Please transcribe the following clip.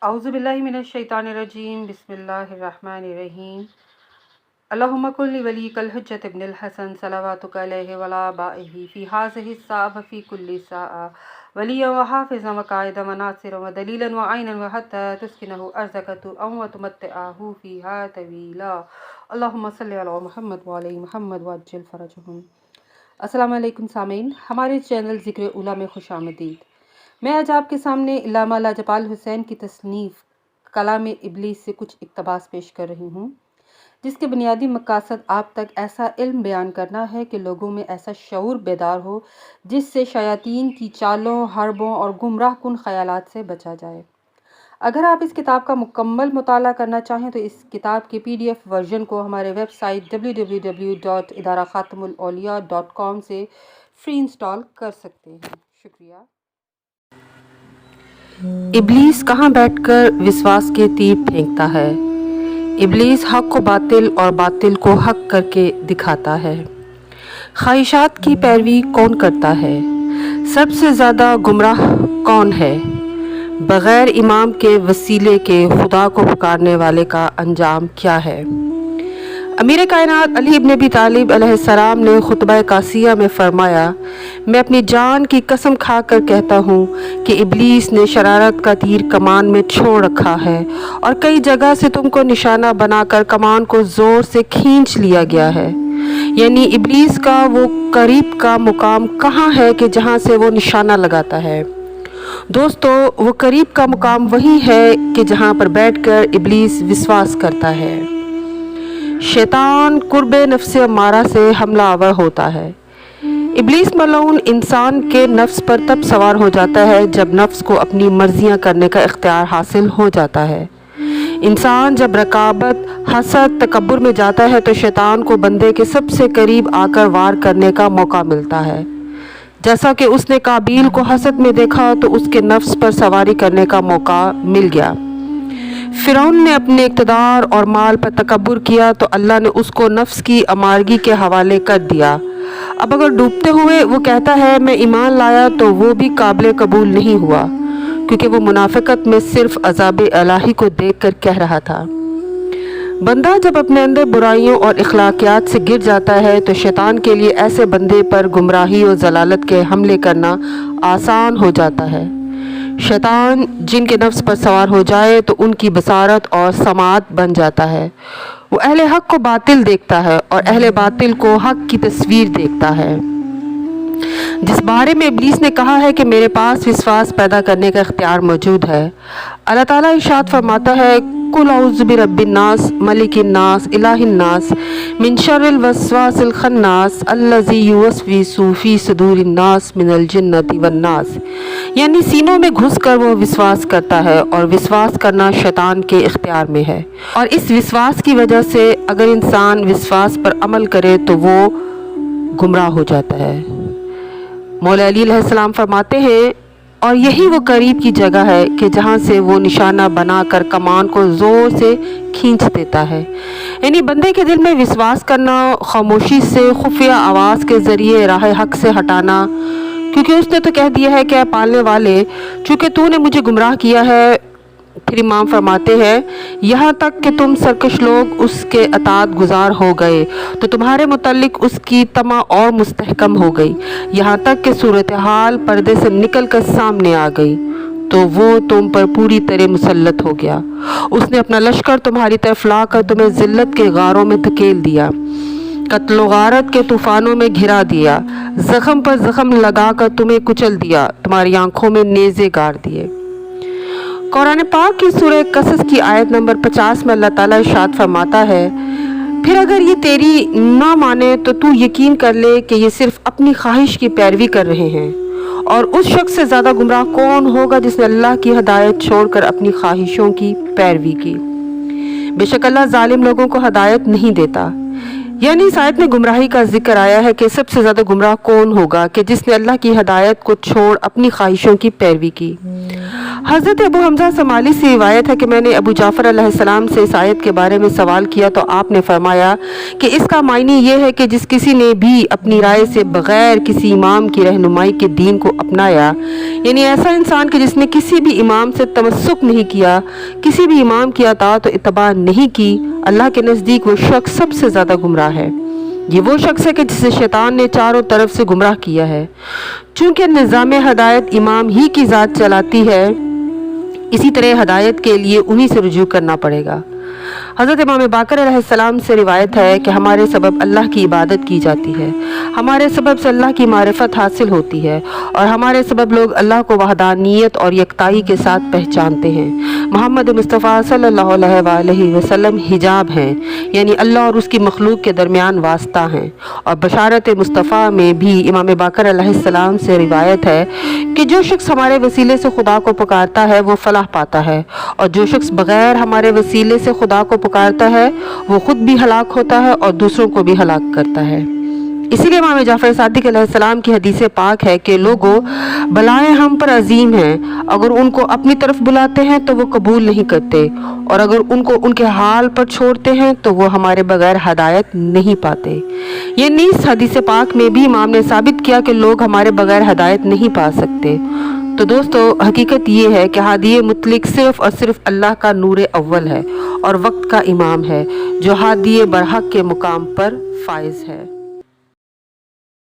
अऊज़ु बिल्लाहि मिनश शैतानिर्रजीम बिस्मिल्लाहिर्रहमानिर्रहीम अल्लाहुम्मा कुल्ली वलीकल हुज्जत इब्निल हसन सलवातुका अलैहि वला बाइही फ़ी हाज़िहि साअ फ़ी कुल्ली साअ वलिय्यन व हाफ़िज़न व क़ाइदन व नासिरन व दलीलन व ऐनन व हत्ता तुस्किनहु अर्ज़क व तुमत्तिअहु फ़ीहा तवीला अल्लाहुम्मा सल्लि अला मुहम्मद व आले मुहम्मद व अज्जिल फ़रजहुम। अस्सलामु अलैकुम सामीन, हमारे चैनल ज़िक्र उला में खुशामदीद। मैं आज आपके सामने इल्लामा लाजपाल हुसैन की तसनीफ़ कलाम इब्लीस से कुछ इक़्तिबास पेश कर रही हूँ, जिसके बुनियादी मक़ासद आप तक ऐसा इल्म बयान करना है कि लोगों में ऐसा शऊर बेदार हो जिससे शयातीन की चालों, हरबों और गुमराह कुन ख़यालात से बचा जाए। अगर आप इस किताब का मुकम्मल मुताला करना चाहें तो इस किताब के PDF वर्जन को हमारे वेबसाइट www.idarakhatamulauliya.com से फ्री इंस्टॉल कर सकते हैं। शुक्रिया। इब्लीस कहाँ बैठकर विश्वास के तीर फेंकता है। इब्लीस हक को बातिल और बातिल को हक करके दिखाता है। ख्वाहिशात की पैरवी कौन करता है? सबसे ज़्यादा गुमराह कौन है? बग़ैर इमाम के वसीले के खुदा को पुकारने वाले का अंजाम क्या है? अमीर कायनात अली इब्न अबी तालिब अलैहिस्सलाम ने खुतबा कासिया में फरमाया, मैं अपनी जान की कसम खाकर कहता हूँ कि इब्लीस ने शरारत का तीर कमान में छोड़ रखा है और कई जगह से तुमको निशाना बनाकर कमान को ज़ोर से खींच लिया गया है। यानी इब्लीस का वो करीब का मुकाम कहाँ है कि जहाँ से वो निशाना लगाता है। दोस्तों, वो करीब का मुकाम वही है कि जहाँ पर बैठकर इब्लीस विश्वास करता है। शैतान कुर्बे नफ्स अम्मारा से हमला आवर होता है। इब्लीस मलऊन इंसान के नफ्स पर तब सवार हो जाता है जब नफ्स को अपनी मर्जियां करने का इख्तियार हासिल हो जाता है। इंसान जब रकाबत, हसद, तकब्बुर में जाता है तो शैतान को बंदे के सबसे करीब आकर वार करने का मौका मिलता है। जैसा कि उसने काबील को हसद में देखा तो उसके नफ्स पर सवारी करने का मौका मिल गया। फ़िरौन ने अपने इक़्तिदार और माल पर तकब्बुर किया तो अल्लाह ने उसको नफ्स की अमारगी के हवाले कर दिया। अब अगर डूबते हुए वो कहता है मैं ईमान लाया तो वो भी काबिल कबूल नहीं हुआ, क्योंकि वो मुनाफ़िक़त में सिर्फ़ अज़ाब इलाही को देखकर कह रहा था। बंदा जब अपने अंदर बुराइयों और इख़लाक़ियात से गिर जाता है तो शैतान के लिए ऐसे बंदे पर गुमराही और ज़लालत के हमले करना आसान हो जाता है। शैतान जिनके नफ्स पर सवार हो जाए तो उनकी बसारत और समात बन जाता है। वो अहले हक को बातिल देखता है और अहले बातिल को हक की तस्वीर देखता है। जिस बारे में इब्लीस ने कहा है कि मेरे पास विश्वास पैदा करने का इख्तियार मौजूद है, अल्लाह ताला इरशाद फरमाता है, कुल औज़ु बिरब्बिन नास मलिकिन नास इलाहिन नास मिन शर्रिल वस्वासिल खन्नास अल्लज़ी युवस्विसु फ़ी सुदूरिन नास मिनल जिन्नति वन नास। यानी सीनों में घुसकर वो विश्वास करता है और विश्वास करना शैतान के इख्तियार में है। और इस विश्वास की वजह से अगर इंसान विश्वास पर अमल करे तो वो गुमराह हो जाता है। मौला अली अलैहिस्सलाम फरमाते हैं, और यही वो करीब की जगह है कि जहाँ से वो निशाना बनाकर कमान को ज़ोर से खींच देता है। यानी बंदे के दिल में विश्वास करना, खामोशी से खुफिया आवाज़ के ज़रिए राह हक से हटाना, क्योंकि उसने तो कह दिया है कि पालने वाले, चूँकि तूने मुझे गुमराह किया है। फिर इमाम फरमाते हैं, यहाँ तक कि तुम सरकश लोग उसके अतात गुजार हो गए तो तुम्हारे मुतल्लिक उसकी तमा और मुस्तहकम हो गई, यहाँ तक कि सूरत हाल पर्दे से निकल कर सामने आ गई तो वो तुम पर पूरी तरह मुसल्लत हो गया। उसने अपना लश्कर तुम्हारी तरफ लाकर तुम्हें ज़िल्लत के गारों में धकेल दिया, कत्ल गारत के तूफ़ानों में घिरा दिया, ज़ख्म पर ज़ख्म लगाकर तुम्हें कुचल दिया, तुम्हारी आँखों में नेज़े गाड़ दिए। कुरान पाक की सूरह कसस की आयत नंबर 50 में अल्लाह ताला इरशाद फरमाता है, फिर अगर ये तेरी ना माने तो तू यकीन कर ले कि ये सिर्फ अपनी ख्वाहिश की पैरवी कर रहे हैं, और उस शख्स से ज़्यादा गुमराह कौन होगा जिसने अल्लाह की हदायत छोड़कर अपनी ख्वाहिशों की पैरवी की। बेशक अल्लाह जालिम लोगों को हदायत नहीं देता। यानी इस आयत में गुमराही का जिक्र आया है कि सबसे ज़्यादा गुमराह कौन होगा कि जिसने अल्लाह की हदायत को छोड़ अपनी ख्वाहिशों की पैरवी की। हज़रत अबू हमज़ा समाली से रिवायत है कि मैंने अबू जाफ़र अलैहिस्सलाम से इस आयत के बारे में सवाल किया तो आपने फरमाया कि इसका मायने ये है कि जिस किसी ने भी अपनी राय से बग़ैर किसी इमाम की रहनुमाई के दीन को अपनाया, यानी ऐसा इंसान कि जिसने किसी भी इमाम से तमस्सुक नहीं किया, किसी भी इमाम की अताअत और इत्तबा नहीं की, अल्लाह के नज़दीक वो शख्स सबसे ज़्यादा गुमराह है। ये वो शख्स है कि जिसे शैतान ने चारों तरफ से गुमराह किया है। चूँकि निज़ाम हदायत इमाम ही की ज़ात चलाती है, इसी तरह हदायत के लिए उन्हीं से रुजू करना पड़ेगा। हज़रत इमाम बाकर अलैहिस्सलाम से रिवायत है कि हमारे सबब अल्लाह की इबादत की जाती है, हमारे सबब से अल्लाह की मारिफत हासिल होती है और हमारे सबब लोग अल्लाह को वहदानियत और यकताई के साथ पहचानते हैं। मोहम्मद मुस्तफ़ा सल्लल्लाहु अलैहि वसल्लम हिजाब हैं, यानी अल्लाह और उसकी मखलूक के दरमियान वास्ता हैं। और बशारत मुस्तफ़ा में भी इमाम बाकर अलैहिस्सलाम से रिवायत है कि जो शख्स हमारे वसीले से खुदा को पुकारता है वो फलाह पाता है, और जो शख्स बग़ैर हमारे वसीले से खुदा को पुकारता है वो खुद भी हलाक होता है और दूसरों को भी हलाक करता है। इसीलिए इमाम जाफ़र सादिक अलैहिस्सलाम की हदीस पाक है कि लोगों, बलाएं हम पर अजीम हैं, अगर उनको अपनी तरफ बुलाते हैं तो वो कबूल नहीं करते, और अगर उनको उनके हाल पर छोड़ते हैं तो वो हमारे बगैर हदायत नहीं पाते। यानी इस हदीस पाक में भी इमाम ने साबित किया कि लोग हमारे बगैर हदायत नहीं पा सकते। तो दोस्तों, हकीकत ये है कि हादी मुतलिक सिर्फ़ और सिर्फ अल्लाह का नूर अव्वल है और वक्त का इमाम है, जो हादी बरहक के मुकाम पर फाइज है।